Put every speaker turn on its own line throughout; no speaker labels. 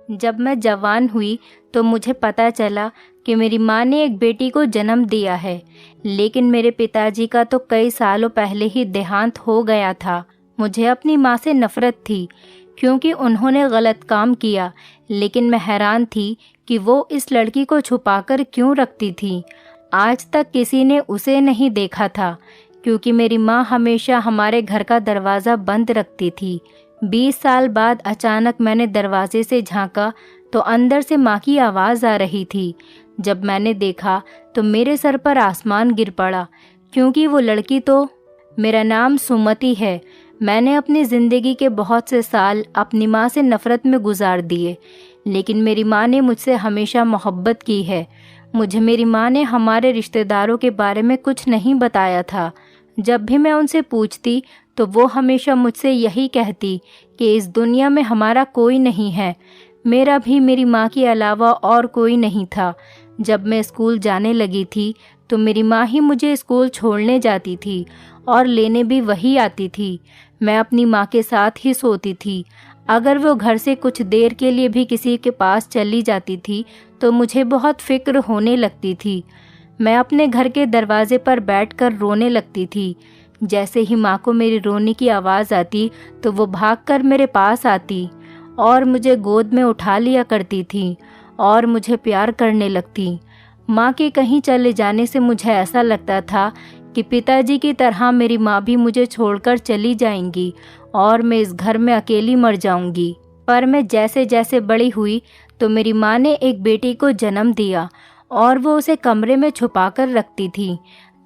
जब मैं जवान हुई तो मुझे पता चला कि मेरी माँ ने एक बेटी को जन्म दिया है, लेकिन मेरे पिताजी का तो कई सालों पहले ही देहांत हो गया था। मुझे अपनी माँ से नफ़रत थी क्योंकि उन्होंने गलत काम किया, लेकिन मैं हैरान थी कि वो इस लड़की को छुपाकर क्यों रखती थी। आज तक किसी ने उसे नहीं देखा था क्योंकि मेरी माँ हमेशा हमारे घर का दरवाज़ा बंद रखती थी। 20 साल बाद अचानक मैंने दरवाजे से झांका तो अंदर से माँ की आवाज़ आ रही थी। जब मैंने देखा तो मेरे सर पर आसमान गिर पड़ा क्योंकि वो लड़की तो मेरा नाम सुमति है। मैंने अपनी ज़िंदगी के बहुत से साल अपनी माँ से नफ़रत में गुजार दिए, लेकिन मेरी माँ ने मुझसे हमेशा मोहब्बत की है। मुझे मेरी माँ ने हमारे रिश्तेदारों के बारे में कुछ नहीं बताया था। जब भी मैं उनसे पूछती तो वो हमेशा मुझसे यही कहती कि इस दुनिया में हमारा कोई नहीं है। मेरा भी मेरी माँ के अलावा और कोई नहीं था। जब मैं स्कूल जाने लगी थी तो मेरी माँ ही मुझे स्कूल छोड़ने जाती थी और लेने भी वही आती थी। मैं अपनी माँ के साथ ही सोती थी। अगर वो घर से कुछ देर के लिए भी किसी के पास चली जाती थी तो मुझे बहुत फिक्र होने लगती थी। मैं अपने घर के दरवाजे पर बैठकर रोने लगती थी। जैसे ही माँ को मेरी रोने की आवाज़ आती तो वो भागकर मेरे पास आती और मुझे गोद में उठा लिया करती थी और मुझे प्यार करने लगती। माँ के कहीं चले जाने से मुझे ऐसा लगता था कि पिताजी की तरह मेरी माँ भी मुझे छोड़कर चली जाएंगी और मैं इस घर में अकेली मर जाऊंगी। पर मैं जैसे जैसे बड़ी हुई तो मेरी माँ ने एक बेटी को जन्म दिया और वो उसे कमरे में छुपा कर रखती थी।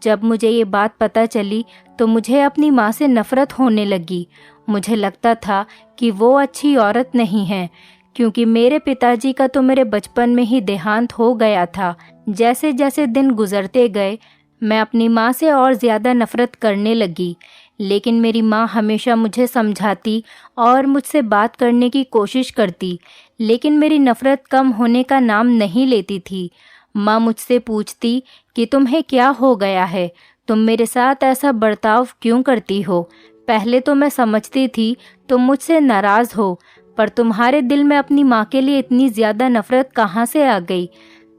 जब मुझे ये बात पता चली तो मुझे अपनी माँ से नफ़रत होने लगी। मुझे लगता था कि वो अच्छी औरत नहीं है क्योंकि मेरे पिताजी का तो मेरे बचपन में ही देहांत हो गया था। जैसे जैसे दिन गुजरते गए मैं अपनी माँ से और ज़्यादा नफ़रत करने लगी, लेकिन मेरी माँ हमेशा मुझे समझाती और मुझसे बात करने की कोशिश करती, लेकिन मेरी नफ़रत कम होने का नाम नहीं लेती थी। माँ मुझसे पूछती कि तुम्हें क्या हो गया है, तुम मेरे साथ ऐसा बर्ताव क्यों करती हो। पहले तो मैं समझती थी तुम मुझसे नाराज़ हो, पर तुम्हारे दिल में अपनी माँ के लिए इतनी ज़्यादा नफ़रत कहाँ से आ गई।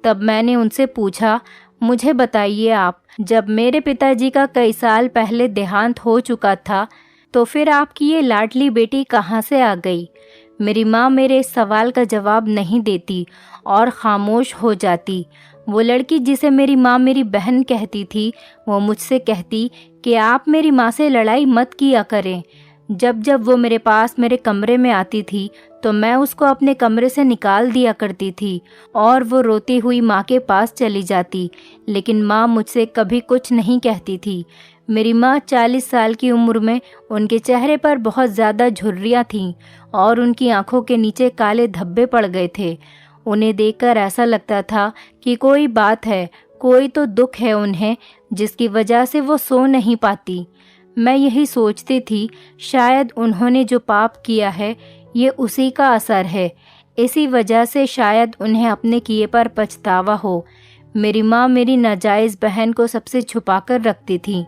तब मैंने उनसे पूछा, मुझे बताइए आप, जब मेरे पिताजी का कई साल पहले देहांत हो चुका था तो फिर आपकी ये लाडली बेटी कहाँ से आ गई। मेरी माँ मेरे इस सवाल का जवाब नहीं देती और ख़ामोश हो जाती। वो लड़की जिसे मेरी माँ मेरी बहन कहती थी वो मुझसे कहती कि आप मेरी माँ से लड़ाई मत किया करें। जब जब वो मेरे पास मेरे कमरे में आती थी तो मैं उसको अपने कमरे से निकाल दिया करती थी और वो रोती हुई माँ के पास चली जाती, लेकिन माँ मुझसे कभी कुछ नहीं कहती थी। मेरी माँ 40 साल की उम्र में उनके चेहरे पर बहुत ज़्यादा झुर्रियाँ थीं और उनकी आंखों के नीचे काले धब्बे पड़ गए थे। उन्हें देखकर ऐसा लगता था कि कोई बात है, कोई तो दुख है उन्हें जिसकी वजह से वो सो नहीं पाती। मैं यही सोचती थी शायद उन्होंने जो पाप किया है ये उसी का असर है, इसी वजह से शायद उन्हें अपने किए पर पछतावा हो। मेरी माँ मेरी नाजायज़ बहन को सबसे छुपा कर रखती थी।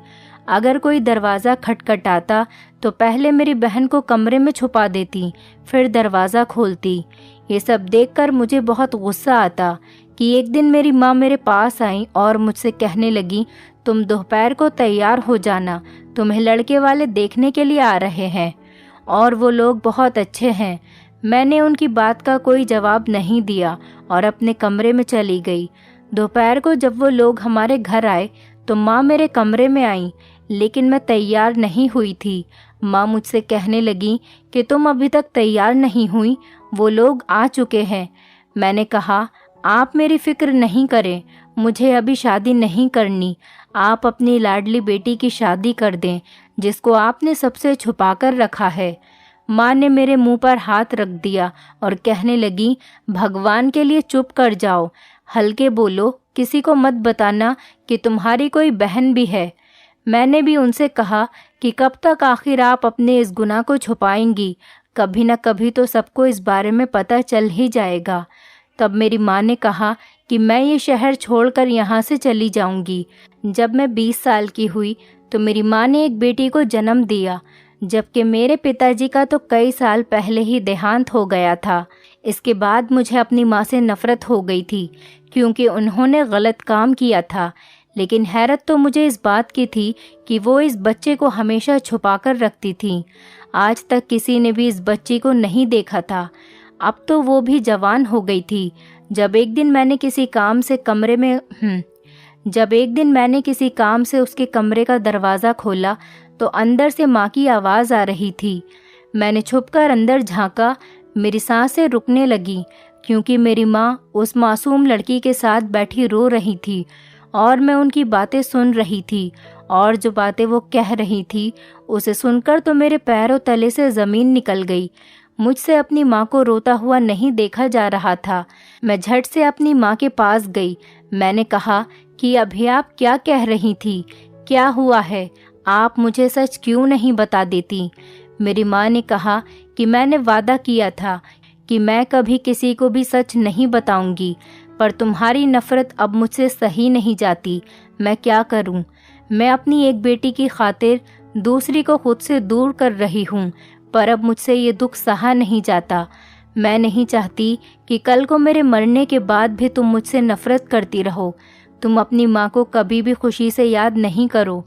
अगर कोई दरवाज़ा खटखटाता तो पहले मेरी बहन को कमरे में छुपा देती, फिर दरवाज़ा खोलती। ये सब देखकर मुझे बहुत गुस्सा आता कि एक दिन मेरी माँ मेरे पास आई और मुझसे कहने लगी, तुम दोपहर को तैयार हो जाना, तुम्हें लड़के वाले देखने के लिए आ रहे हैं और वो लोग बहुत अच्छे हैं। मैंने उनकी बात का कोई जवाब नहीं दिया और अपने कमरे में चली गई। दोपहर को जब वो लोग हमारे घर आए तो माँ मेरे कमरे में आई, लेकिन मैं तैयार नहीं हुई थी। माँ मुझसे कहने लगी कि तुम अभी तक तैयार नहीं हुई, वो लोग आ चुके हैं। मैंने कहा, आप मेरी फ़िक्र नहीं करें, मुझे अभी शादी नहीं करनी। आप अपनी लाडली बेटी की शादी कर दें जिसको आपने सबसे छुपा कर रखा है। माँ ने मेरे मुंह पर हाथ रख दिया और कहने लगी, भगवान के लिए चुप कर जाओ, हल्के बोलो, किसी को मत बताना कि तुम्हारी कोई बहन भी है। मैंने भी उनसे कहा कि कब तक आखिर आप अपने इस गुनाह को छुपाएंगी, कभी न कभी तो सबको इस बारे में पता चल ही जाएगा। तब मेरी माँ ने कहा कि मैं ये शहर छोड़कर यहाँ से चली जाऊँगी। जब मैं 20 साल की हुई तो मेरी माँ ने एक बेटी को जन्म दिया, जबकि मेरे पिताजी का तो कई साल पहले ही देहांत हो गया था। इसके बाद मुझे अपनी माँ से नफ़रत हो गई थी क्योंकि उन्होंने गलत काम किया था। लेकिन हैरत तो मुझे इस बात की थी कि वो इस बच्चे को हमेशा छुपा कर रखती थी। आज तक किसी ने भी इस बच्ची को नहीं देखा था। अब तो वो भी जवान हो गई थी। जब एक दिन मैंने किसी काम से उसके कमरे का दरवाज़ा खोला तो अंदर से माँ की आवाज़ आ रही थी। मैंने छुपकर अंदर झांका। मेरी सांसें रुकने लगी क्योंकि मेरी माँ उस मासूम लड़की के साथ बैठी रो रही थी और मैं उनकी बातें सुन रही थी, और जो बातें वो कह रही थी उसे सुनकर तो मेरे पैरों तले से ज़मीन निकल गई। मुझसे अपनी माँ को रोता हुआ नहीं देखा जा रहा था। मैं झट से अपनी माँ के पास गई। मैंने कहा कि अभी आप क्या कह रही थी? क्या हुआ है? आप मुझे सच क्यों नहीं बता देती? मेरी माँ ने कहा कि मैंने वादा किया था कि मैं कभी किसी को भी सच नहीं बताऊंगी, पर तुम्हारी नफ़रत अब मुझसे सही नहीं जाती। मैं क्या करूं? मैं अपनी एक बेटी की खातिर दूसरी को खुद से दूर कर रही हूं, पर अब मुझसे ये दुख सहा नहीं जाता। मैं नहीं चाहती कि कल को मेरे मरने के बाद भी तुम मुझसे नफ़रत करती रहो। तुम अपनी माँ को कभी भी खुशी से याद नहीं करो।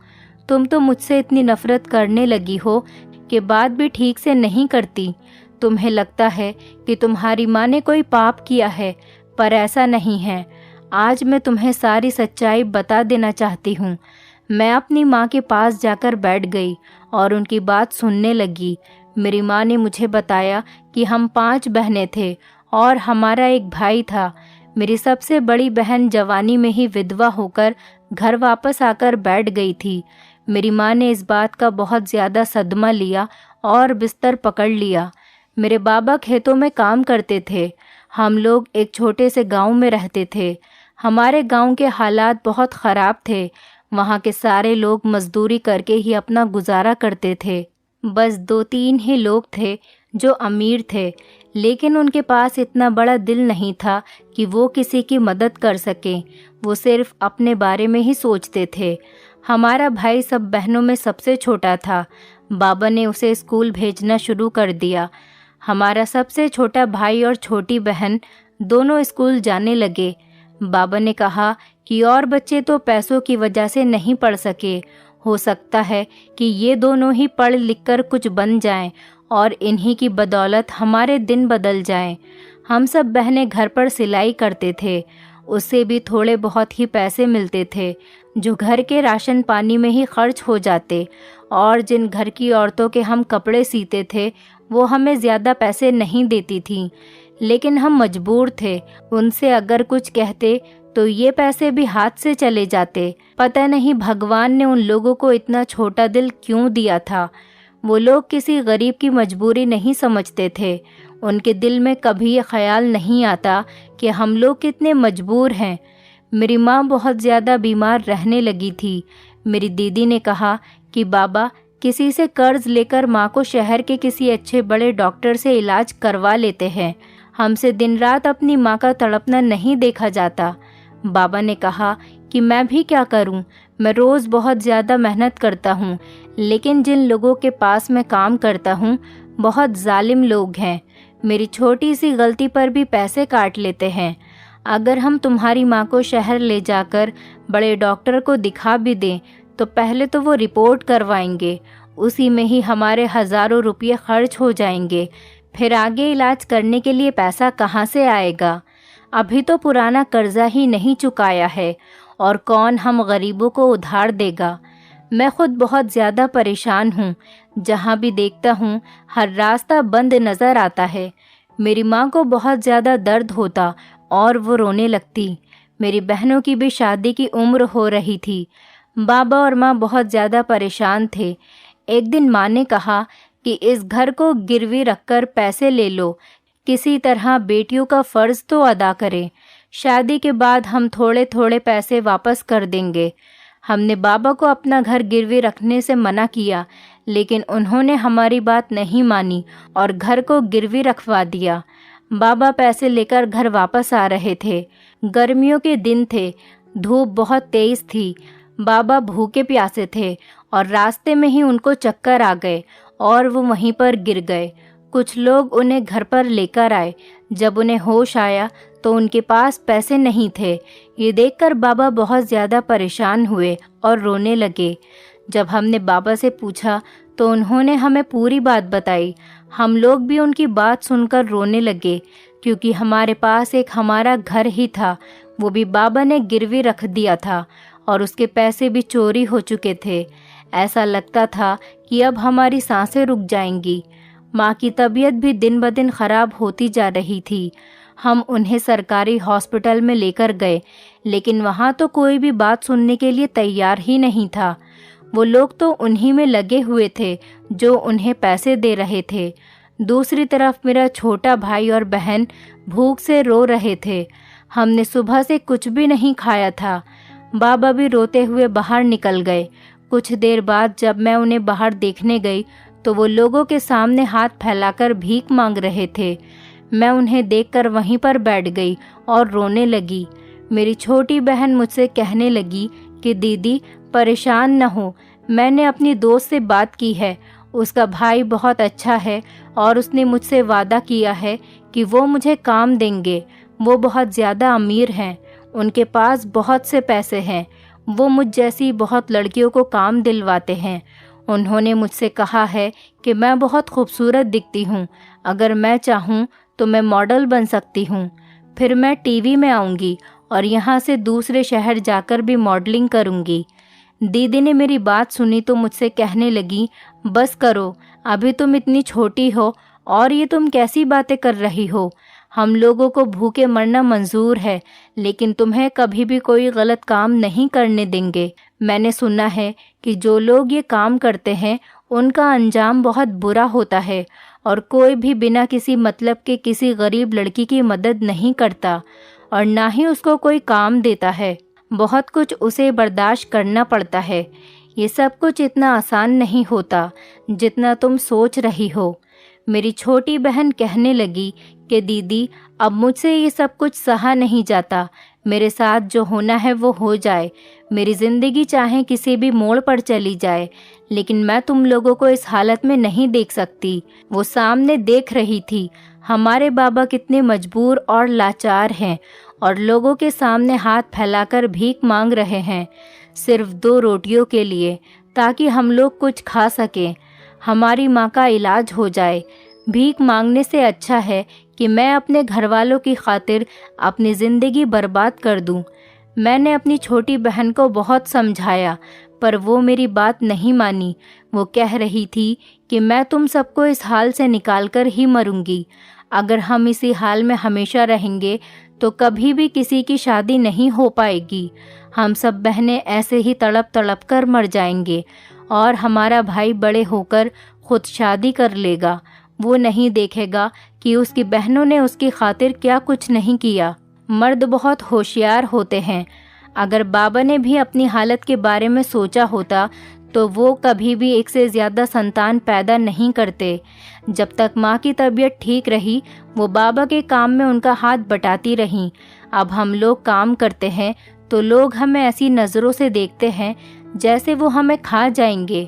तुम तो मुझसे इतनी नफ़रत करने लगी हो कि बात भी ठीक से नहीं करती। तुम्हें लगता है कि तुम्हारी माँ ने कोई पाप किया है, पर ऐसा नहीं है। आज मैं तुम्हें सारी सच्चाई बता देना चाहती हूँ। मैं अपनी माँ के पास जाकर बैठ गई और उनकी बात सुनने लगी। मेरी माँ ने मुझे बताया कि हम 5 बहनें थे और हमारा एक भाई था। मेरी सबसे बड़ी बहन जवानी में ही विधवा होकर घर वापस आकर बैठ गई थी। मेरी माँ ने इस बात का बहुत ज़्यादा सदमा लिया और बिस्तर पकड़ लिया। मेरे बाबा खेतों में काम करते थे। हम लोग एक छोटे से गांव में रहते थे। हमारे गांव के हालात बहुत ख़राब थे। वहाँ के सारे लोग मजदूरी करके ही अपना गुजारा करते थे। बस 2-3 ही लोग थे जो अमीर थे, लेकिन उनके पास इतना बड़ा दिल नहीं था कि वो किसी की मदद कर सकें। वो सिर्फ अपने बारे में ही सोचते थे। हमारा भाई सब बहनों में सबसे छोटा था। बाबा ने उसे स्कूल भेजना शुरू कर दिया। हमारा सबसे छोटा भाई और छोटी बहन दोनों स्कूल जाने लगे। बाबा ने कहा कि और बच्चे तो पैसों की वजह से नहीं पढ़ सके। हो सकता है कि ये दोनों ही पढ़ लिख कर कुछ बन जाएं और इन्हीं की बदौलत हमारे दिन बदल जाएं। हम सब बहनें घर पर सिलाई करते थे। उससे भी थोड़े बहुत ही पैसे मिलते थे जो घर के राशन पानी में ही खर्च हो जाते, और जिन घर की औरतों के हम कपड़े सीते थे वो हमें ज़्यादा पैसे नहीं देती थीं, लेकिन हम मजबूर थे। उनसे अगर कुछ कहते तो ये पैसे भी हाथ से चले जाते। पता नहीं भगवान ने उन लोगों को इतना छोटा दिल क्यों दिया था। वो लोग किसी गरीब की मजबूरी नहीं समझते थे। उनके दिल में कभी ये ख्याल नहीं आता कि हम लोग कितने मजबूर हैं। मेरी माँ बहुत ज़्यादा बीमार रहने लगी थी। मेरी दीदी ने कहा कि बाबा किसी से कर्ज लेकर माँ को शहर के किसी अच्छे बड़े डॉक्टर से इलाज करवा लेते हैं। हमसे दिन रात अपनी माँ का तड़पना नहीं देखा जाता। बाबा ने कहा कि मैं भी क्या करूं? मैं रोज़ बहुत ज़्यादा मेहनत करता हूं, लेकिन जिन लोगों के पास मैं काम करता हूं बहुत जालिम लोग हैं। मेरी छोटी सी गलती पर भी पैसे काट लेते हैं। अगर हम तुम्हारी माँ को शहर ले जाकर बड़े डॉक्टर को दिखा भी दें तो पहले तो वो रिपोर्ट करवाएंगे, उसी में ही हमारे हज़ारों रुपये खर्च हो जाएंगे। फिर आगे इलाज करने के लिए पैसा कहाँ से आएगा? अभी तो पुराना कर्जा ही नहीं चुकाया है, और कौन हम गरीबों को उधार देगा? मैं खुद बहुत ज़्यादा परेशान हूँ। जहाँ भी देखता हूँ हर रास्ता बंद नज़र आता है। मेरी माँ को बहुत ज़्यादा दर्द होता और वो रोने लगती। मेरी बहनों की भी शादी की उम्र हो रही थी। बाबा और माँ बहुत ज़्यादा परेशान थे। एक दिन माँ ने कहा कि इस घर को गिरवी रखकर पैसे ले लो, किसी तरह बेटियों का फ़र्ज़ तो अदा करें। शादी के बाद हम थोड़े थोड़े पैसे वापस कर देंगे। हमने बाबा को अपना घर गिरवी रखने से मना किया, लेकिन उन्होंने हमारी बात नहीं मानी और घर को गिरवी रखवा दिया। बाबा पैसे लेकर घर वापस आ रहे थे। गर्मियों के दिन थे, धूप बहुत तेज़ थी। बाबा भूखे प्यासे थे और रास्ते में ही उनको चक्कर आ गए और वो वहीं पर गिर गए। कुछ लोग उन्हें घर पर लेकर आए। जब उन्हें होश आया तो उनके पास पैसे नहीं थे। ये देखकर बाबा बहुत ज़्यादा परेशान हुए और रोने लगे। जब हमने बाबा से पूछा तो उन्होंने हमें पूरी बात बताई। हम लोग भी उनकी बात सुनकर रोने लगे, क्योंकि हमारे पास एक हमारा घर ही था, वो भी बाबा ने गिरवी रख दिया था और उसके पैसे भी चोरी हो चुके थे। ऐसा लगता था कि अब हमारी सांसें रुक जाएंगी। माँ की तबीयत भी दिन ब दिन ख़राब होती जा रही थी। हम उन्हें सरकारी हॉस्पिटल में लेकर गए, लेकिन वहाँ तो कोई भी बात सुनने के लिए तैयार ही नहीं था। वो लोग तो उन्हीं में लगे हुए थे जो उन्हें पैसे दे रहे थे। दूसरी तरफ मेरा छोटा भाई और बहन भूख से रो रहे थे। हमने सुबह से कुछ भी नहीं खाया था। बाबा भी रोते हुए बाहर निकल गए। कुछ देर बाद जब मैं उन्हें बाहर देखने गई तो वो लोगों के सामने हाथ फैलाकर भीख मांग रहे थे। मैं उन्हें देखकर वहीं पर बैठ गई और रोने लगी। मेरी छोटी बहन मुझसे कहने लगी कि दीदी परेशान न हो, मैंने अपनी दोस्त से बात की है, उसका भाई बहुत अच्छा है और उसने मुझसे वादा किया है कि वो मुझे काम देंगे। वो बहुत ज़्यादा अमीर हैं, उनके पास बहुत से पैसे हैं। वो मुझ जैसी बहुत लड़कियों को काम दिलवाते हैं। उन्होंने मुझसे कहा है कि मैं बहुत खूबसूरत दिखती हूँ, अगर मैं चाहूँ तो मैं मॉडल बन सकती हूँ। फिर मैं टीवी में आऊँगी और यहाँ से दूसरे शहर जाकर भी मॉडलिंग करूँगी। दीदी ने मेरी बात सुनी तो मुझसे कहने लगी, बस करो, अभी तुम इतनी छोटी हो और ये तुम कैसी बातें कर रही हो। हम लोगों को भूखे मरना मंजूर है, लेकिन तुम्हें कभी भी कोई गलत काम नहीं करने देंगे। मैंने सुना है कि जो लोग ये काम करते हैं उनका अंजाम बहुत बुरा होता है और कोई भी बिना किसी मतलब के किसी गरीब लड़की की मदद नहीं करता और ना ही उसको कोई काम देता है। बहुत कुछ उसे बर्दाश्त करना पड़ता है। ये सब कुछ इतना आसान नहीं होता जितना तुम सोच रही हो। मेरी छोटी बहन कहने लगी कि दीदी अब मुझसे ये सब कुछ सहा नहीं जाता। मेरे साथ जो होना है वो हो जाए। मेरी ज़िंदगी चाहे किसी भी मोड़ पर चली जाए, लेकिन मैं तुम लोगों को इस हालत में नहीं देख सकती। वो सामने देख रही थी हमारे बाबा कितने मजबूर और लाचार हैं और लोगों के सामने हाथ फैलाकर भीख मांग रहे हैं, सिर्फ 2 रोटियों के लिए, ताकि हम लोग कुछ खा सकें, हमारी माँ का इलाज हो जाए। भीख मांगने से अच्छा है कि मैं अपने घर वालों की खातिर अपनी ज़िंदगी बर्बाद कर दूं। मैंने अपनी छोटी बहन को बहुत समझाया, पर वो मेरी बात नहीं मानी। वो कह रही थी कि मैं तुम सबको इस हाल से निकालकर ही मरूंगी। अगर हम इसी हाल में हमेशा रहेंगे तो कभी भी किसी की शादी नहीं हो पाएगी। हम सब बहनें ऐसे ही तड़प तड़प कर मर जाएंगे और हमारा भाई बड़े होकर खुद शादी कर लेगा। वो नहीं देखेगा कि उसकी बहनों ने उसकी खातिर क्या कुछ नहीं किया। मर्द बहुत होशियार होते हैं। अगर बाबा ने भी अपनी हालत के बारे में सोचा होता तो वो कभी भी 1 से ज़्यादा संतान पैदा नहीं करते। जब तक माँ की तबीयत ठीक रही वो बाबा के काम में उनका हाथ बटाती रहीं। अब हम लोग काम करते हैं तो लोग हमें ऐसी नज़रों से देखते हैं जैसे वो हमें खा जाएंगे।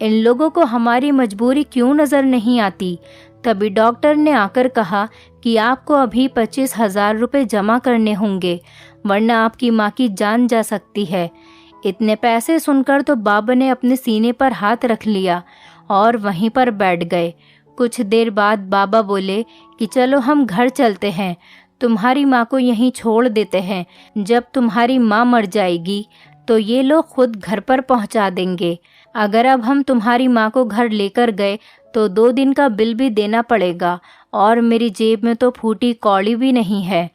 इन लोगों को हमारी मजबूरी क्यों नज़र नहीं आती। तभी डॉक्टर ने आकर कहा कि आपको अभी 25,000 रुपये जमा करने होंगे, वरना आपकी माँ की जान जा सकती है। इतने पैसे सुनकर तो बाबा ने अपने सीने पर हाथ रख लिया और वहीं पर बैठ गए। कुछ देर बाद बाबा बोले कि चलो हम घर चलते हैं, तुम्हारी माँ को यहीं छोड़ देते हैं। जब तुम्हारी माँ मर जाएगी तो ये लोग खुद घर पर पहुँचा देंगे। अगर अब हम तुम्हारी माँ को घर लेकर गए तो 2 दिन का बिल भी देना पड़ेगा और मेरी जेब में तो फूटी कौड़ी भी नहीं है।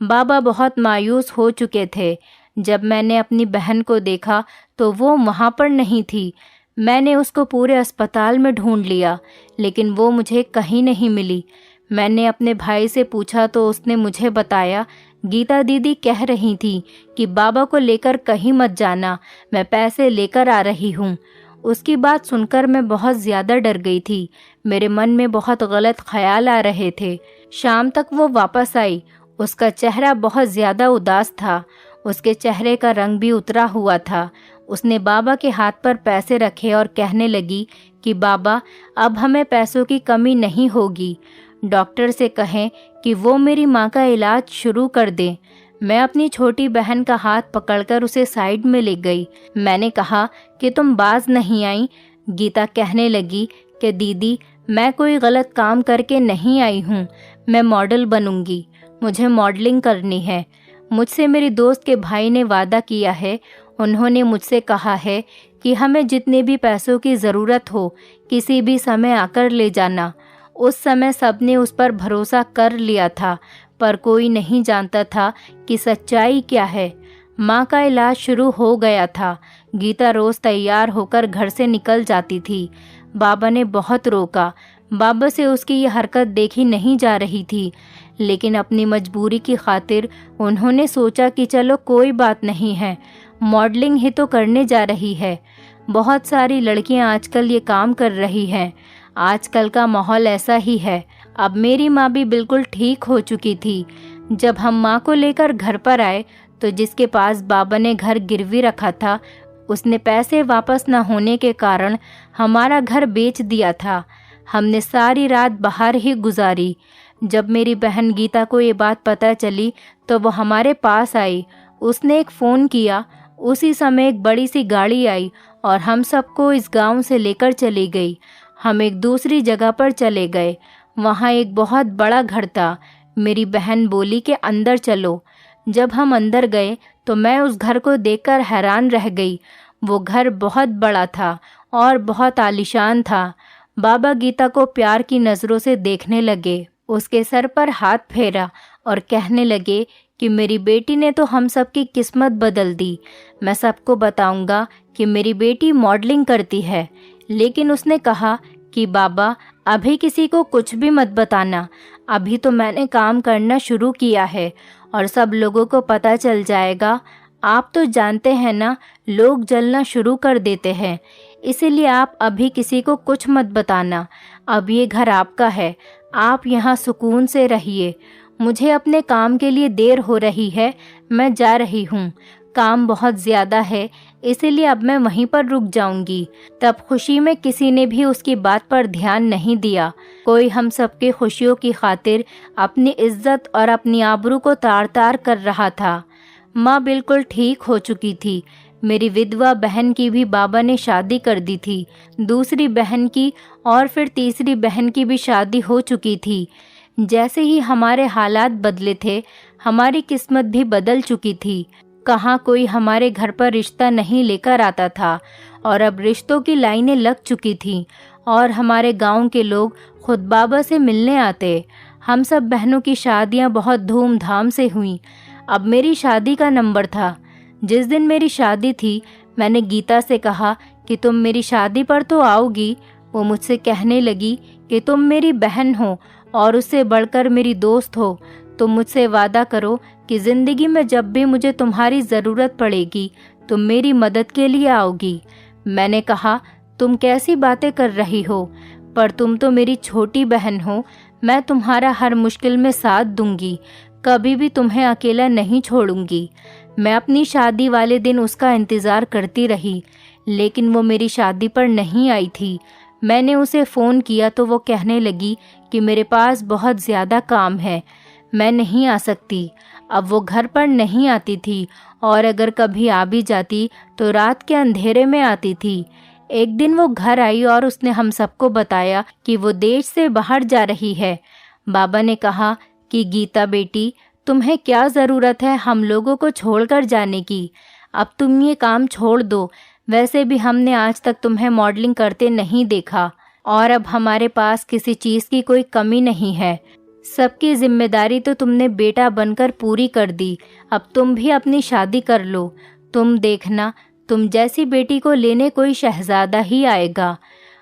बाबा बहुत मायूस हो चुके थे। जब मैंने अपनी बहन को देखा तो वो वहाँ पर नहीं थी। मैंने उसको पूरे अस्पताल में ढूंढ लिया, लेकिन वो मुझे कहीं नहीं मिली। मैंने अपने भाई से पूछा तो उसने मुझे बताया, गीता दीदी कह रही थी कि बाबा को लेकर कहीं मत जाना, मैं पैसे लेकर आ रही हूँ। उसकी बात सुनकर मैं बहुत ज़्यादा डर गई थी। मेरे मन में बहुत गलत ख्याल आ रहे थे। शाम तक वो वापस आई। उसका चेहरा बहुत ज़्यादा उदास था। उसके चेहरे का रंग भी उतरा हुआ था। उसने बाबा के हाथ पर पैसे रखे और कहने लगी कि बाबा, अब हमें पैसों की कमी नहीं होगी। डॉक्टर से कहें कि वो मेरी माँ का इलाज शुरू कर दें। मैं अपनी छोटी बहन का हाथ पकड़कर उसे साइड में ले गई। मैंने कहा कि तुम बाज नहीं आई। गीता कहने लगी कि दीदी, मैं कोई गलत काम करके नहीं आई हूँ, मैं मॉडल बनूंगी, मुझे मॉडलिंग करनी है। मुझसे मेरी दोस्त के भाई ने वादा किया है, उन्होंने मुझसे कहा है कि हमें जितने भी पैसों की ज़रूरत हो किसी भी समय आकर ले जाना। उस समय सबने उस पर भरोसा कर लिया था, पर कोई नहीं जानता था कि सच्चाई क्या है। माँ का इलाज शुरू हो गया था। गीता रोज़ तैयार होकर घर से निकल जाती थी। बाबा ने बहुत रोका। बाबा से उसकी ये हरकत देखी नहीं जा रही थी, लेकिन अपनी मजबूरी की खातिर उन्होंने सोचा कि चलो कोई बात नहीं है, मॉडलिंग ही तो करने जा रही है। बहुत सारी लड़कियां आजकल ये काम कर रही हैं। आजकल का माहौल ऐसा ही है। अब मेरी माँ भी बिल्कुल ठीक हो चुकी थी। जब हम माँ को लेकर घर पर आए तो जिसके पास बाबा ने घर गिरवी रखा था, उसने पैसे वापस न होने के कारण हमारा घर बेच दिया था। हमने सारी रात बाहर ही गुजारी। जब मेरी बहन गीता को ये बात पता चली तो वो हमारे पास आई। उसने एक फ़ोन किया। उसी समय एक बड़ी सी गाड़ी आई और हम सबको इस गांव से लेकर चली गई। हम एक दूसरी जगह पर चले गए। वहाँ एक बहुत बड़ा घर था। मेरी बहन बोली कि अंदर चलो। जब हम अंदर गए तो मैं उस घर को देखकर हैरान रह गई। वो घर बहुत बड़ा था और बहुत आलीशान था। बाबा गीता को प्यार की नज़रों से देखने लगे, उसके सर पर हाथ फेरा और कहने लगे कि मेरी बेटी ने तो हम सब की किस्मत बदल दी। मैं सबको बताऊंगा कि मेरी बेटी मॉडलिंग करती है। लेकिन उसने कहा कि बाबा, अभी किसी को कुछ भी मत बताना, अभी तो मैंने काम करना शुरू किया है और सब लोगों को पता चल जाएगा। आप तो जानते हैं ना, लोग जलना शुरू कर देते हैं, इसीलिए आप अभी किसी को कुछ मत बताना। अब ये घर आपका है, आप यहाँ सुकून से रहिए। मुझे अपने काम के लिए देर हो रही है, मैं जा रही हूँ। काम बहुत ज़्यादा है, इसीलिए अब मैं वहीं पर रुक जाऊंगी। तब खुशी में किसी ने भी उसकी बात पर ध्यान नहीं दिया। कोई हम सबके खुशियों की खातिर अपनी इज्जत और अपनी आबरू को तार तार कर रहा था। माँ बिल्कुल ठीक हो चुकी थी। मेरी विधवा बहन की भी बाबा ने शादी कर दी थी। दूसरी बहन की और फिर तीसरी बहन की भी शादी हो चुकी थी। जैसे ही हमारे हालात बदले थे, हमारी किस्मत भी बदल चुकी थी। कहाँ कोई हमारे घर पर रिश्ता नहीं लेकर आता था और अब रिश्तों की लाइनें लग चुकी थीं और हमारे गांव के लोग खुद बाबा से मिलने आते। हम सब बहनों की शादियां बहुत धूमधाम से हुईं। अब मेरी शादी का नंबर था। जिस दिन मेरी शादी थी, मैंने गीता से कहा कि तुम मेरी शादी पर तो आओगी। वो मुझसे कहने लगी कि तुम मेरी बहन हो और उससे बढ़कर मेरी दोस्त हो। तुम मुझसे वादा करो कि ज़िंदगी में जब भी मुझे तुम्हारी ज़रूरत पड़ेगी तुम मेरी मदद के लिए आओगी। मैंने कहा, तुम कैसी बातें कर रही हो, पर तुम तो मेरी छोटी बहन हो। मैं तुम्हारा हर मुश्किल में साथ दूंगी, कभी भी तुम्हें अकेला नहीं छोड़ूंगी। मैं अपनी शादी वाले दिन उसका इंतज़ार करती रही, लेकिन वो मेरी शादी पर नहीं आई थी। मैंने उसे फ़ोन किया तो वो कहने लगी कि मेरे पास बहुत ज़्यादा काम है, मैं नहीं आ सकती। अब वो घर पर नहीं आती थी और अगर कभी आ भी जाती तो रात के अंधेरे में आती थी। एक दिन वो घर आई और उसने हम सबको बताया कि वो देश से बाहर जा रही है। बाबा ने कहा कि गीता बेटी, तुम्हें क्या ज़रूरत है हम लोगों को छोड़कर जाने की। अब तुम ये काम छोड़ दो। वैसे भी हमने आज तक तुम्हें मॉडलिंग करते नहीं देखा और अब हमारे पास किसी चीज़ की कोई कमी नहीं है। सबकी जिम्मेदारी तो तुमने बेटा बनकर पूरी कर दी। अब तुम भी अपनी शादी कर लो। तुम देखना, तुम जैसी बेटी को लेने कोई शहजादा ही आएगा।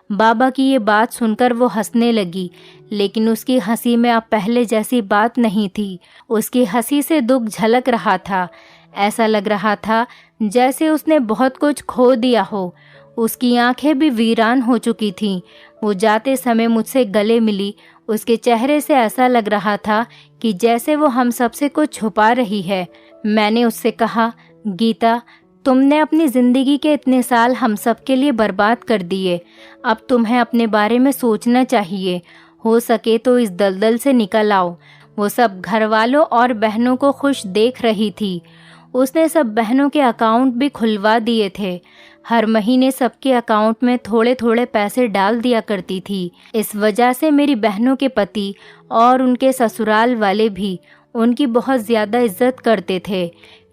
बाबा की ये बात सुनकर वो हंसने लगी, लेकिन उसकी हंसी में अब पहले जैसी बात नहीं थी। उसकी हंसी से दुख झलक रहा था। ऐसा लग रहा था जैसे उसने बहुत कुछ खो दिया हो। उसकी आंखें भी वीरान हो चुकी थीं। वो जाते समय मुझसे गले मिली। उसके चेहरे से ऐसा लग रहा था कि जैसे वो हम सबसे कुछ छुपा रही है। मैंने उससे कहा, गीता, तुमने अपनी ज़िंदगी के इतने साल हम सब के लिए बर्बाद कर दिए। अब तुम्हें अपने बारे में सोचना चाहिए। हो सके तो इस दलदल से निकल आओ। वो सब घर वालों और बहनों को खुश देख रही थी। उसने सब बहनों के अकाउंट भी खुलवा दिए थे। हर महीने सबके अकाउंट में थोड़े थोड़े पैसे डाल दिया करती थी। इस वजह से मेरी बहनों के पति और उनके ससुराल वाले भी उनकी बहुत ज़्यादा इज्जत करते थे,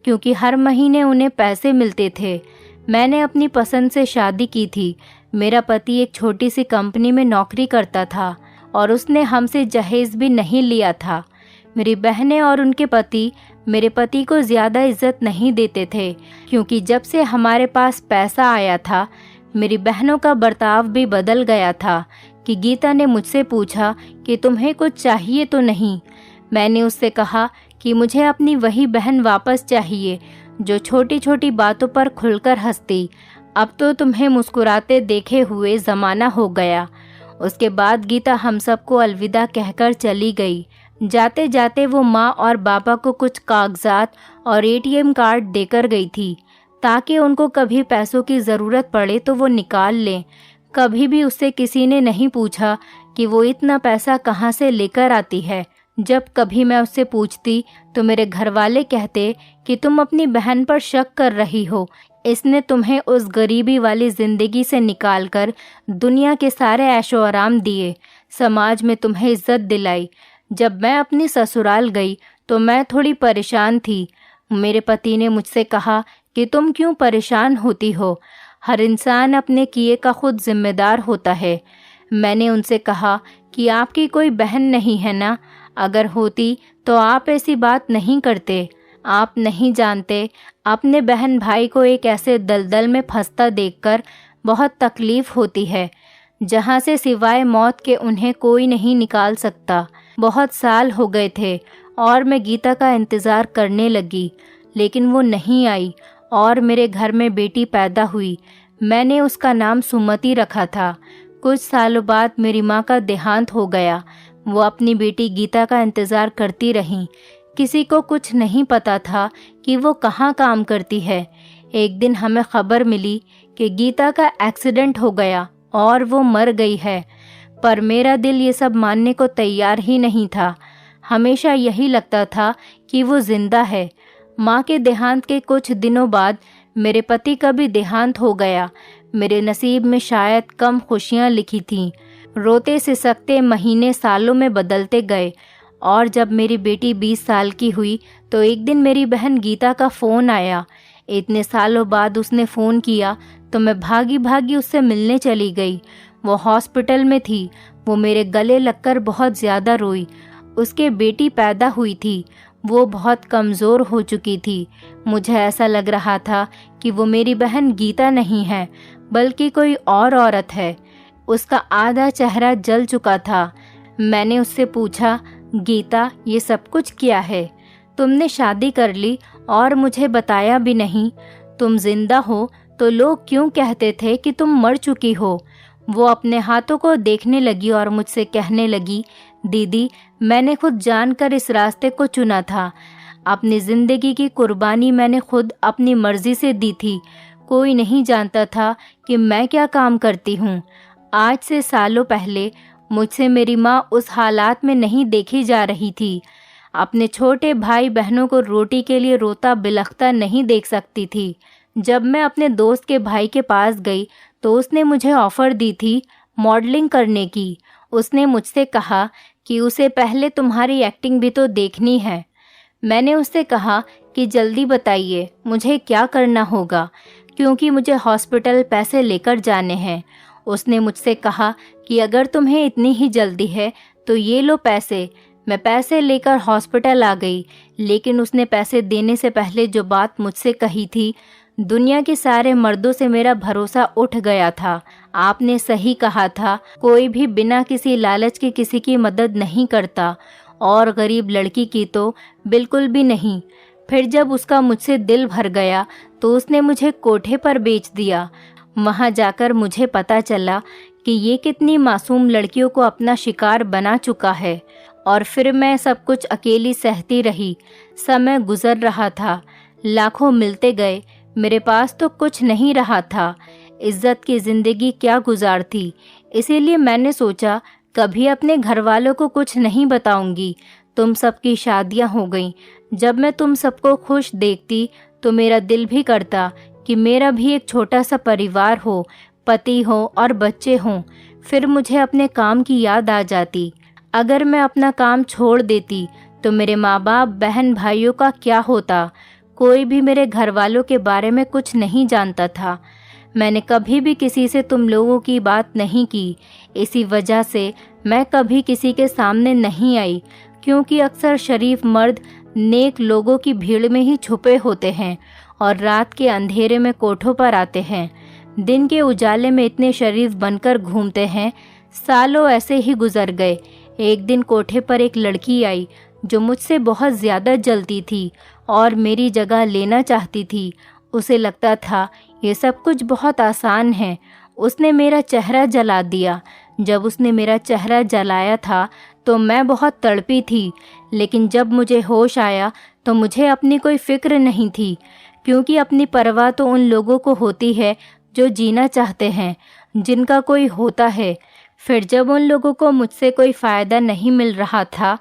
क्योंकि हर महीने उन्हें पैसे मिलते थे। मैंने अपनी पसंद से शादी की थी। मेरा पति एक छोटी सी कंपनी में नौकरी करता था और उसने हमसे जहेज भी नहीं लिया था। मेरी बहनें और उनके पति मेरे पति को ज़्यादा इज्जत नहीं देते थे, क्योंकि जब से हमारे पास पैसा आया था मेरी बहनों का बर्ताव भी बदल गया था। कि गीता ने मुझसे पूछा कि तुम्हें कुछ चाहिए तो नहीं। मैंने उससे कहा कि मुझे अपनी वही बहन वापस चाहिए जो छोटी छोटी बातों पर खुलकर हंसती। अब तो तुम्हें मुस्कुराते देखे हुए ज़माना हो गया। उसके बाद गीता हम सबको अलविदा कहकर चली गई। जाते जाते वो माँ और बाबा को कुछ कागजात और एटीएम कार्ड देकर गई थी, ताकि उनको कभी पैसों की ज़रूरत पड़े तो वो निकाल लें। कभी भी उससे किसी ने नहीं पूछा कि वो इतना पैसा कहाँ से लेकर आती है। जब कभी मैं उससे पूछती तो मेरे घर वाले कहते कि तुम अपनी बहन पर शक कर रही हो। इसने तुम्हें उस गरीबी वाली ज़िंदगी से निकालकर दुनिया के सारे ऐशो आराम दिए, समाज में तुम्हें इज्जत दिलाई। जब मैं अपनी ससुराल गई तो मैं थोड़ी परेशान थी। मेरे पति ने मुझसे कहा कि तुम क्यों परेशान होती हो, हर इंसान अपने किए का खुद जिम्मेदार होता है। मैंने उनसे कहा कि आपकी कोई बहन नहीं है ना? अगर होती तो आप ऐसी बात नहीं करते। आप नहीं जानते, अपने बहन भाई को एक ऐसे दलदल में फंसता देखकर बहुत तकलीफ़ होती है, जहाँ से सिवाय मौत के उन्हें कोई नहीं निकाल सकता। बहुत साल हो गए थे और मैं गीता का इंतज़ार करने लगी, लेकिन वो नहीं आई और मेरे घर में बेटी पैदा हुई। मैंने उसका नाम सुमति रखा था। कुछ सालों बाद मेरी माँ का देहांत हो गया। वो अपनी बेटी गीता का इंतज़ार करती रहीं। किसी को कुछ नहीं पता था कि वो कहाँ काम करती है। एक दिन हमें खबर मिली कि गीता का एक्सीडेंट हो गया और वो मर गई है, पर मेरा दिल ये सब मानने को तैयार ही नहीं था। हमेशा यही लगता था कि वो जिंदा है। माँ के देहांत के कुछ दिनों बाद मेरे पति का भी देहांत हो गया। मेरे नसीब में शायद कम खुशियाँ लिखी थीं। रोते सिसकते महीने सालों में बदलते गए और जब मेरी बेटी 20 साल की हुई तो एक दिन मेरी बहन गीता का फ़ोन आया। इतने सालों बाद उसने फ़ोन किया तो मैं भागी भागी उससे मिलने चली गई। वो हॉस्पिटल में थी। वो मेरे गले लगकर बहुत ज़्यादा रोई। उसके बेटी पैदा हुई थी। वो बहुत कमज़ोर हो चुकी थी। मुझे ऐसा लग रहा था कि वो मेरी बहन गीता नहीं है, बल्कि कोई और औरत है। उसका आधा चेहरा जल चुका था। मैंने उससे पूछा, गीता, ये सब कुछ क्या है? तुमने शादी कर ली और मुझे बताया भी नहीं। तुम जिंदा हो तो लोग क्यों कहते थे कि तुम मर चुकी हो? वो अपने हाथों को देखने लगी और मुझसे कहने लगी, दीदी, मैंने खुद जानकर इस रास्ते को चुना था। अपनी ज़िंदगी की कुर्बानी मैंने खुद अपनी मर्जी से दी थी। कोई नहीं जानता था कि मैं क्या काम करती हूँ। आज से सालों पहले मुझसे मेरी माँ उस हालात में नहीं देखी जा रही थी। अपने छोटे भाई बहनों को रोटी के लिए रोता बिलखता नहीं देख सकती थी। जब मैं अपने दोस्त के भाई के पास गई तो उसने मुझे ऑफ़र दी थी मॉडलिंग करने की। उसने मुझसे कहा कि उसे पहले तुम्हारी एक्टिंग भी तो देखनी है। मैंने उससे कहा कि जल्दी बताइए मुझे क्या करना होगा, क्योंकि मुझे हॉस्पिटल पैसे लेकर जाने हैं। उसने मुझसे कहा कि अगर तुम्हें इतनी ही जल्दी है तो ये लो पैसे। मैं पैसे लेकर हॉस्पिटल आ गई, लेकिन उसने पैसे देने से पहले जो बात मुझसे कही थी, दुनिया के सारे मर्दों से मेरा भरोसा उठ गया था। आपने सही कहा था, कोई भी बिना किसी लालच के किसी की मदद नहीं करता, और गरीब लड़की की तो बिल्कुल भी नहीं। फिर जब उसका मुझसे दिल भर गया तो उसने मुझे कोठे पर बेच दिया। वहाँ जाकर मुझे पता चला कि ये कितनी मासूम लड़कियों को अपना शिकार बना चुका है। और फिर मैं सब कुछ अकेली सहती रही। समय गुजर रहा था, लाखों मिलते गए, मेरे पास तो कुछ नहीं रहा था। इज्जत की ज़िंदगी क्या गुजारती। इसीलिए मैंने सोचा कभी अपने घर वालों को कुछ नहीं बताऊंगी। तुम सबकी शादियां हो गईं। जब मैं तुम सबको खुश देखती तो मेरा दिल भी करता कि मेरा भी एक छोटा सा परिवार हो, पति हो और बच्चे हों। फिर मुझे अपने काम की याद आ जाती। अगर मैं अपना काम छोड़ देती तो मेरे माँ बाप, बहन भाइयों का क्या होता। कोई भी मेरे घर वालों के बारे में कुछ नहीं जानता था। मैंने कभी भी किसी से तुम लोगों की बात नहीं की। इसी वजह से मैं कभी किसी के सामने नहीं आई, क्योंकि अक्सर शरीफ मर्द नेक लोगों की भीड़ में ही छुपे होते हैं और रात के अंधेरे में कोठों पर आते हैं। दिन के उजाले में इतने शरीफ बनकर घूमते हैं। सालों ऐसे ही गुजर गए। एक दिन कोठे पर एक लड़की आई जो मुझसे बहुत ज़्यादा जलती थी और मेरी जगह लेना चाहती थी। उसे लगता था ये सब कुछ बहुत आसान है। उसने मेरा चेहरा जला दिया। जब उसने मेरा चेहरा जलाया था तो मैं बहुत तड़पी थी, लेकिन जब मुझे होश आया तो मुझे अपनी कोई फिक्र नहीं थी, क्योंकि अपनी परवाह तो उन लोगों को होती है जो जीना चाहते हैं, जिनका कोई होता है। फिर जब उन लोगों को मुझसे कोई फ़ायदा नहीं मिल रहा था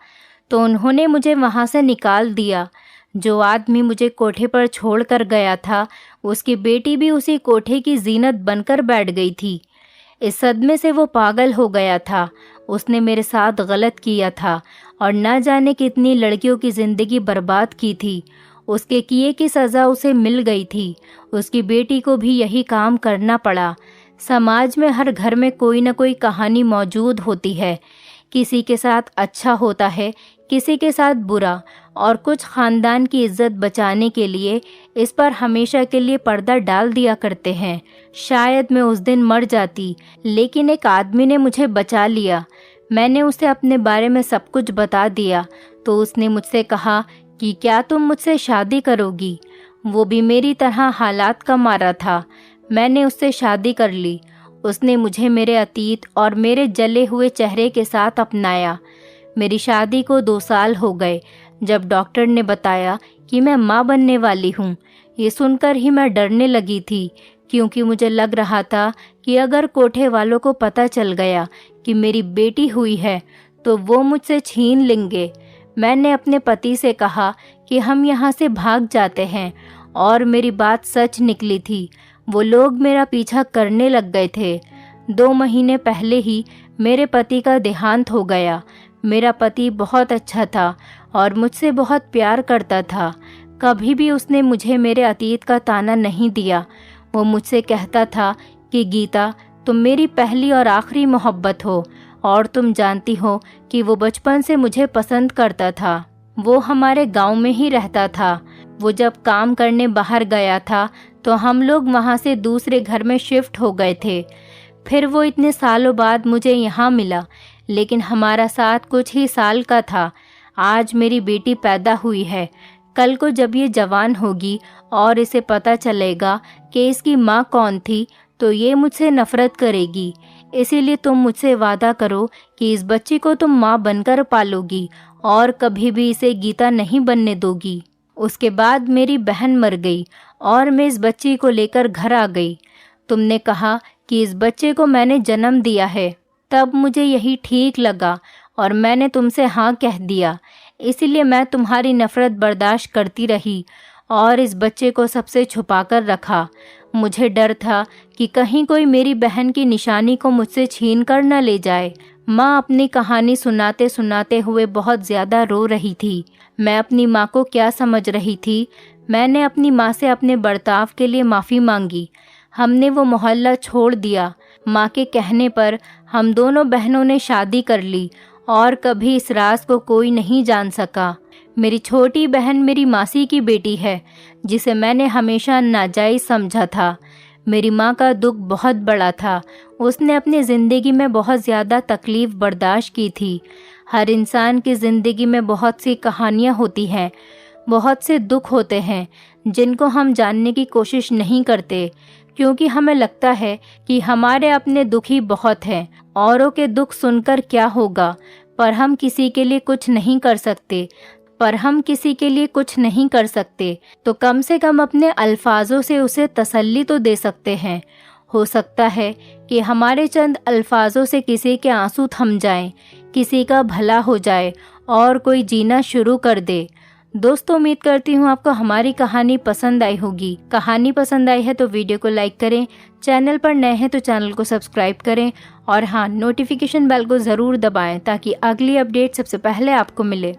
तो उन्होंने मुझे वहाँ से निकाल दिया। जो आदमी मुझे कोठे पर छोड़ कर गया था, उसकी बेटी भी उसी कोठे की जीनत बनकर बैठ गई थी। इस सदमे से वो पागल हो गया था। उसने मेरे साथ गलत किया था और न जाने कितनी लड़कियों की ज़िंदगी बर्बाद की थी। उसके किए की सज़ा उसे मिल गई थी। उसकी बेटी को भी यही काम करना पड़ा। समाज में हर घर में कोई न कोई कहानी मौजूद होती है। किसी के साथ अच्छा होता है, किसी के साथ बुरा, और कुछ ख़ानदान की इज्जत बचाने के लिए इस पर हमेशा के लिए पर्दा डाल दिया करते हैं। शायद मैं उस दिन मर जाती, लेकिन एक आदमी ने मुझे बचा लिया। मैंने उसे अपने बारे में सब कुछ बता दिया तो उसने मुझसे कहा कि क्या तुम मुझसे शादी करोगी। वो भी मेरी तरह हालात का मारा था। मैंने उससे शादी कर ली। उसने मुझे मेरे अतीत और मेरे जले हुए चेहरे के साथ अपनाया। मेरी शादी को 2 साल हो गए जब डॉक्टर ने बताया कि मैं माँ बनने वाली हूँ। ये सुनकर ही मैं डरने लगी थी, क्योंकि मुझे लग रहा था कि अगर कोठे वालों को पता चल गया कि मेरी बेटी हुई है तो वो मुझसे छीन लेंगे। मैंने अपने पति से कहा कि हम यहाँ से भाग जाते हैं, और मेरी बात सच निकली थी। वो लोग मेरा पीछा करने लग गए थे। 2 महीने पहले ही मेरे पति का देहांत हो गया। मेरा पति बहुत अच्छा था और मुझसे बहुत प्यार करता था। कभी भी उसने मुझे मेरे अतीत का ताना नहीं दिया। वो मुझसे कहता था कि गीता, तुम मेरी पहली और आखिरी मोहब्बत हो, और तुम जानती हो कि वो बचपन से मुझे पसंद करता था। वो हमारे गांव में ही रहता था। वो जब काम करने बाहर गया था तो हम लोग वहाँ से दूसरे घर में शिफ्ट हो गए थे। फिर वो इतने सालों बाद मुझे यहाँ मिला, लेकिन हमारा साथ कुछ ही साल का था। आज मेरी बेटी पैदा हुई है। कल को जब ये जवान होगी और इसे पता चलेगा कि इसकी माँ कौन थी तो ये मुझसे नफरत करेगी। इसीलिए तुम मुझसे वादा करो कि इस बच्ची को तुम माँ बनकर पालोगी और कभी भी इसे गीता नहीं बनने दोगी। उसके बाद मेरी बहन मर गई और मैं इस बच्ची को लेकर घर आ गई। तुमने कहा कि इस बच्चे को मैंने जन्म दिया है, तब मुझे यही ठीक लगा और मैंने तुमसे हाँ कह दिया। इसीलिए मैं तुम्हारी नफ़रत बर्दाश्त करती रही और इस बच्चे को सबसे छुपाकर रखा। मुझे डर था कि कहीं कोई मेरी बहन की निशानी को मुझसे छीन कर न ले जाए। माँ अपनी कहानी सुनाते सुनाते हुए बहुत ज़्यादा रो रही थी। मैं अपनी माँ को क्या समझ रही थी। मैंने अपनी माँ से अपने बर्ताव के लिए माफ़ी मांगी। हमने वो मोहल्ला छोड़ दिया। माँ के कहने पर हम दोनों बहनों ने शादी कर ली और कभी इस राज को कोई नहीं जान सका। मेरी छोटी बहन मेरी मासी की बेटी है, जिसे मैंने हमेशा नाजायज़ समझा था। मेरी माँ का दुख बहुत बड़ा था। उसने अपनी ज़िंदगी में बहुत ज़्यादा तकलीफ़ बर्दाश्त की थी। हर इंसान की ज़िंदगी में बहुत सी कहानियाँ होती हैं, बहुत से दुख होते हैं जिनको हम जानने की कोशिश नहीं करते, क्योंकि हमें लगता है कि हमारे अपने दुख ही बहुत हैं। औरों के दुख सुनकर क्या होगा, पर हम किसी के लिए कुछ नहीं कर सकते। पर हम किसी के लिए कुछ नहीं कर सकते तो कम से कम अपने अल्फाजों से उसे तसल्ली तो दे सकते हैं। हो सकता है कि हमारे चंद अल्फाजों से किसी के आंसू थम जाएं, किसी का भला हो जाए और कोई जीना शुरू कर दे। दोस्तों, उम्मीद करती हूँ आपको हमारी कहानी पसंद आई होगी। कहानी पसंद आई है तो वीडियो को लाइक करें, चैनल पर नए हैं तो चैनल को सब्सक्राइब करें और हाँ, नोटिफिकेशन बेल को ज़रूर दबाएं ताकि अगली अपडेट सबसे पहले आपको मिले।